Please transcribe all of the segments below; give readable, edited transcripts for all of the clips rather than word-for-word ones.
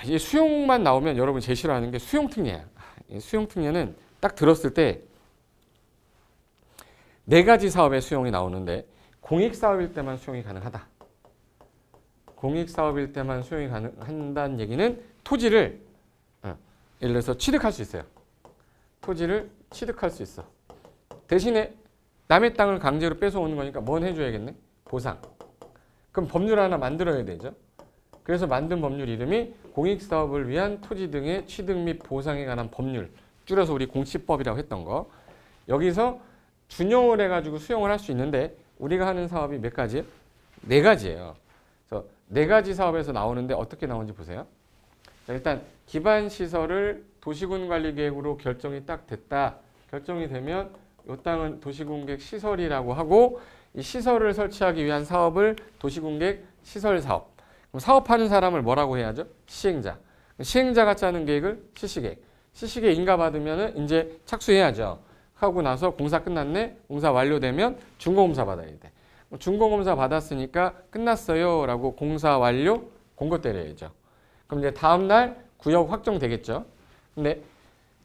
이 수용만 나오면 여러분 제일 싫어하는 게 수용특례야. 이 수용특례는 딱 들었을 때 네 가지 사업의 수용이 나오는데 공익사업일 때만 수용이 가능하다. 공익사업일 때만 수용이 가능한다는 얘기는 토지를 예를 들어서 취득할 수 있어요. 토지를 취득할 수 있어. 대신에 남의 땅을 강제로 뺏어오는 거니까 뭔 해줘야겠네? 보상. 그럼 법률 하나 만들어야 되죠. 그래서 만든 법률 이름이 공익사업을 위한 토지 등의 취득 및 보상에 관한 법률, 줄여서 우리 공시법이라고 했던 거. 여기서 준용을 해가지고 수용을 할 수 있는데 우리가 하는 사업이 몇 가지예요? 네 가지예요. 그래서 네 가지 사업에서 나오는데 어떻게 나오는지 보세요. 자, 일단 기반시설을 도시군관리계획으로 결정이 딱 됐다. 결정이 되면 이 땅은 도시군계획 시설이라고 하고 이 시설을 설치하기 위한 사업을 도시군계획 시설사업. 그럼 사업하는 사람을 뭐라고 해야죠? 시행자. 시행자가 짜는 계획을 실시계획. 실시계획 인가받으면 이제 착수해야죠. 하고 나서 공사 끝났네. 공사 완료되면 준공검사 받아야 돼. 준공검사 받았으니까 끝났어요 라고 공사 완료 공고 때려야죠. 그럼 이제 다음날 구역 확정되겠죠. 근데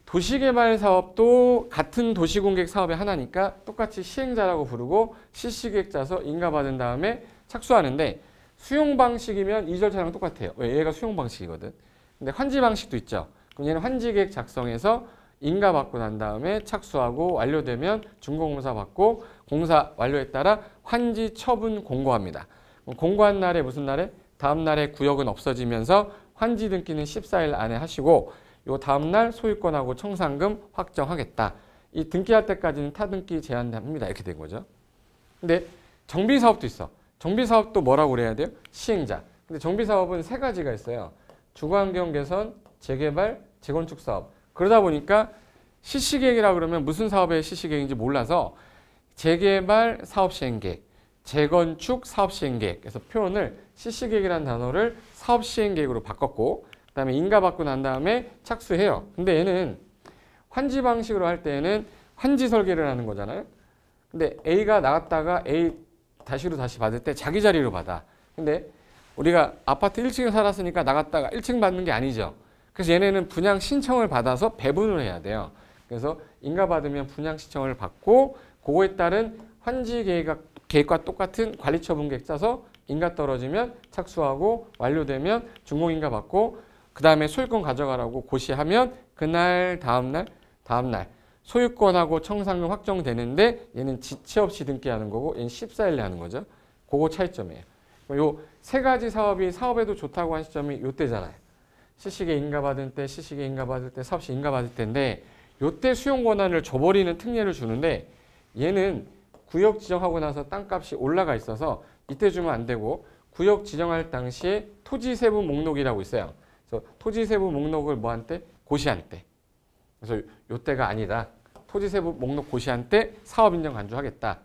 도시개발 사업도 같은 도시공계획 사업의 하나니까 똑같이 시행자라고 부르고 실시계획 짜서 인가받은 다음에 착수하는데 수용 방식이면 이 절차랑 똑같아요. 왜? 얘가 수용 방식이거든. 근데 환지 방식도 있죠. 그럼 얘는 환지계획 작성해서 인가받고 난 다음에 착수하고 완료되면 준공검사 받고 공사 완료에 따라 환지 처분 공고합니다. 공고한 날에 무슨 날에? 다음 날에 구역은 없어지면서 환지 등기는 14일 안에 하시고 요 다음 날 소유권하고 청산금 확정하겠다. 이 등기할 때까지는 타등기 제한합니다. 이렇게 된 거죠. 근데 정비사업도 있어. 정비사업도 뭐라고 그래야 돼요? 시행자. 근데 정비사업은 세 가지가 있어요. 주거환경 개선, 재개발, 재건축 사업. 그러다 보니까 실시계획이라 그러면 무슨 사업의 실시계획인지 몰라서 재개발 사업시행계획, 재건축 사업시행계획. 그래서 표현을 실시계획이라는 단어를 사업시행계획으로 바꿨고 그 다음에 인가받고 난 다음에 착수해요. 근데 얘는 환지 방식으로 할 때에는 환지 설계를 하는 거잖아요. 근데 A가 나갔다가 A 다시로 다시 받을 때 자기 자리로 받아. 근데 우리가 아파트 1층에 살았으니까 나갔다가 1층 받는 게 아니죠. 그래서 얘네는 분양 신청을 받아서 배분을 해야 돼요. 그래서 인가받으면 분양 신청을 받고 그거에 따른 환지 계획과 똑같은 관리처분계획 짜서 인가 떨어지면 착수하고 완료되면 준공인가 받고 그 다음에 소유권 가져가라고 고시하면 그날 다음날 소유권하고 청산금 확정되는데 얘는 지체 없이 등기하는 거고 얘는 14일에 하는 거죠. 그거 차이점이에요. 요 세 가지 사업이 사업에도 좋다고 한 시점이 요때잖아요. 실시계 인가받을 때, 실시계 인가받을 때, 사업시 인가받을 때인데 요때 수용 권한을 줘버리는 특례를 주는데 얘는 구역 지정하고 나서 땅값이 올라가 있어서 이때 주면 안 되고 구역 지정할 당시에 토지 세부 목록이라고 있어요. 그래서 토지 세부 목록을 뭐 한 때? 고시한 때. 그래서 요때가 아니다. 토지 세부 목록 고시한 때 사업 인정 간주하겠다.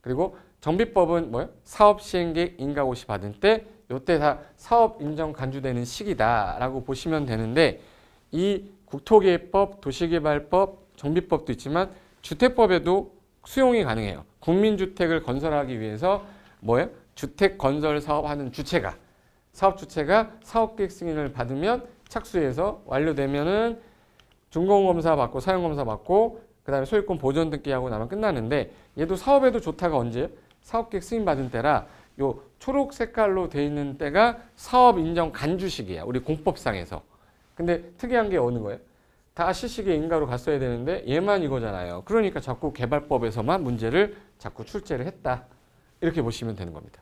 그리고 정비법은 뭐예요? 사업 시행계획 인가 고시 받은 때 요때 다 사업 인정 간주되는 시기다라고 보시면 되는데 이 국토계획법, 도시개발법, 정비법도 있지만 주택법에도 수용이 가능해요. 국민주택을 건설하기 위해서 뭐예요? 주택 건설 사업하는 주체가 사업 주체가 사업계획 승인을 받으면 착수해서 완료되면은 준공검사 받고 사용검사 받고 그 다음에 소유권 보존 등기하고 나면 끝나는데 얘도 사업에도 좋다가 언제예요? 사업계획 승인 받은 때라 요 초록 색깔로 돼 있는 때가 사업 인정 간주 시기야. 우리 공법상에서. 근데 특이한 게 어느 거예요? 다 실시계 인가로 갔어야 되는데 얘만 이거잖아요. 그러니까 자꾸 개발법에서만 문제를 자꾸 출제를 했다. 이렇게 보시면 되는 겁니다.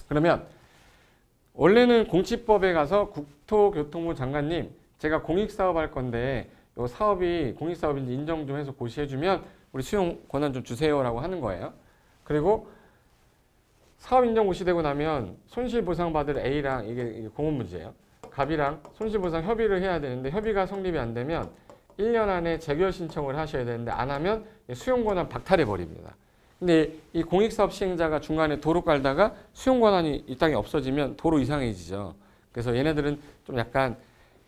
그러면 원래는 공시법에 가서 국토교통부 장관님 제가 공익사업 할 건데 요 사업이 공익사업인지 인정 좀 해서 고시해주면 우리 수용 권한 좀 주세요라고 하는 거예요. 그리고 사업 인정 고시되고 나면 손실보상 받을 A랑 이게 공원 문제예요. 갑이랑 손실보상 협의를 해야 되는데 협의가 성립이 안 되면 1년 안에 재결 신청을 하셔야 되는데 안 하면 수용 권한 박탈해 버립니다. 근데 이 공익사업 시행자가 중간에 도로 깔다가 수용 권한이 이 땅에 없어지면 도로 이상해지죠. 그래서 얘네들은 좀 약간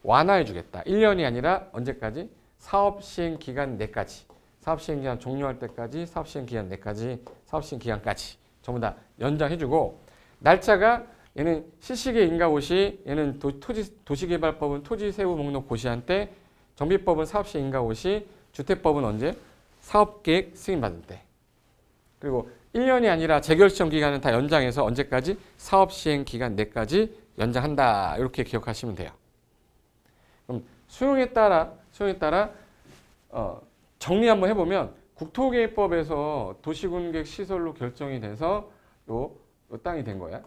완화해 주겠다. 1년이 아니라 언제까지? 사업 시행 기간 내까지. 사업 시행 기간 종료할 때까지, 사업 시행 기간 내까지, 사업 시행 기간까지 전부 다 연장해 주고 날짜가 얘는 시식의 인가고시, 얘는 도시개발법은 토지세부 목록 고시한 때, 정비법은 사업시 인가고시, 주택법은 언제? 사업계획 승인받을 때. 그리고 1년이 아니라 재결정 기간은 다 연장해서 언제까지? 사업시행 기간 내까지 연장한다. 이렇게 기억하시면 돼요. 그럼 수용에 따라 정리 한번 해보면 국토계획법에서 도시군객 시설로 결정이 돼서 요 땅이 된 거야.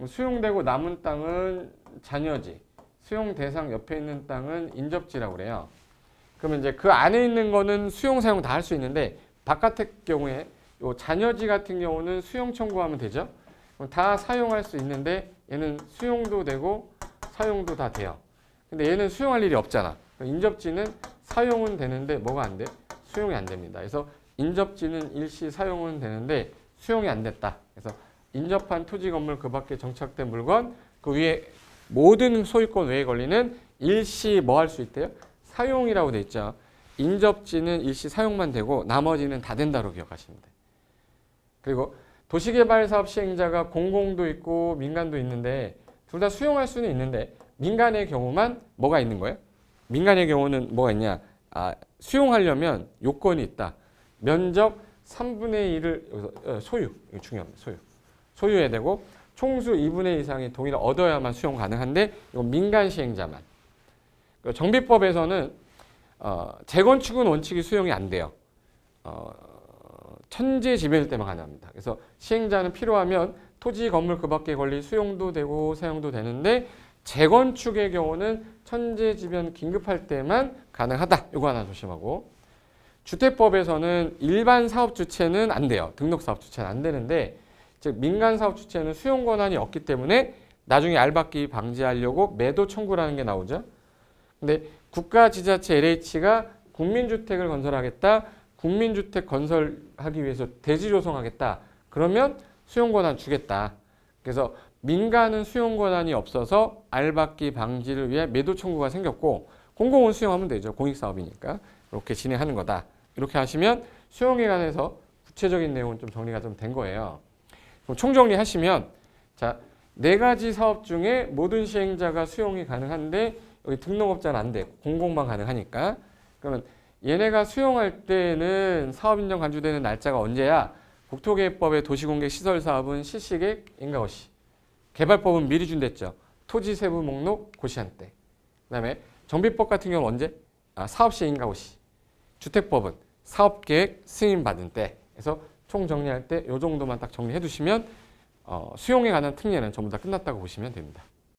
수용되고 남은 땅은 잔여지, 수용 대상 옆에 있는 땅은 인접지라고 그래요. 그러면 이제 그 안에 있는 거는 수용 사용 다 할 수 있는데 바깥의 경우에 요 잔여지 같은 경우는 수용 청구하면 되죠. 그럼 다 사용할 수 있는데 얘는 수용도 되고 사용도 다 돼요. 근데 얘는 수용할 일이 없잖아. 인접지는 사용은 되는데 뭐가 안 돼? 수용이 안 됩니다. 그래서 인접지는 일시 사용은 되는데 수용이 안 됐다. 그래서 인접한 토지 건물 그 밖에 정착된 물건 그 위에 모든 소유권 외에 걸리는 일시 뭐 할 수 있대요? 사용이라고 돼 있죠. 인접지는 일시 사용만 되고 나머지는 다 된다로 기억하시면 돼요. 그리고 도시개발사업 시행자가 공공도 있고 민간도 있는데 둘 다 수용할 수는 있는데 민간의 경우만 뭐가 있는 거예요? 민간의 경우는 뭐가 있냐? 수용하려면 요건이 있다. 면적 3분의 1을 소유, 이거 중요합니다. 소유해야 되고 총수 2분의 1 이상의 동의를 얻어야만 수용 가능한데 이건 민간 시행자만. 정비법에서는 재건축은 원칙이 수용이 안 돼요. 천재지변일 때만 가능합니다. 그래서 시행자는 필요하면 토지 건물 그 밖에 걸릴 수용도 되고 사용도 되는데 재건축의 경우는 천재지변 긴급할 때만 가능하다. 이거 하나 조심하고. 주택법에서는 일반 사업 주체는 안 돼요. 등록 사업 주체는 안 되는데 즉 민간 사업 주체는 수용 권한이 없기 때문에 나중에 알박기 방지하려고 매도 청구라는 게 나오죠. 근데 국가 지자체 LH가 국민주택을 건설하겠다. 국민주택 건설하기 위해서 대지 조성하겠다. 그러면 수용 권한 주겠다. 그래서 민간은 수용 권한이 없어서 알박기 방지를 위해 매도 청구가 생겼고 공공은 수용하면 되죠. 공익사업이니까. 이렇게 진행하는 거다. 이렇게 하시면 수용에 관해서 구체적인 내용은 좀 정리가 좀 된 거예요. 그럼 총정리하시면 자, 4가지 사업 중에 모든 시행자가 수용이 가능한데 여기 등록업자는 안 돼. 공공만 가능하니까. 그러면 얘네가 수용할 때는 사업인정 간주되는 날짜가 언제야? 국토계획법의 도시공개 시설사업은 실시계획 인가고시. 개발법은 미리 준댔죠. 토지세부 목록 고시한 때. 그 다음에 정비법 같은 경우는 언제? 사업시 인가고시. 주택법은 사업계획 승인받은 때. 그래서 총 정리할 때 이 정도만 딱 정리해 두시면 수용에 관한 특례는 전부 다 끝났다고 보시면 됩니다.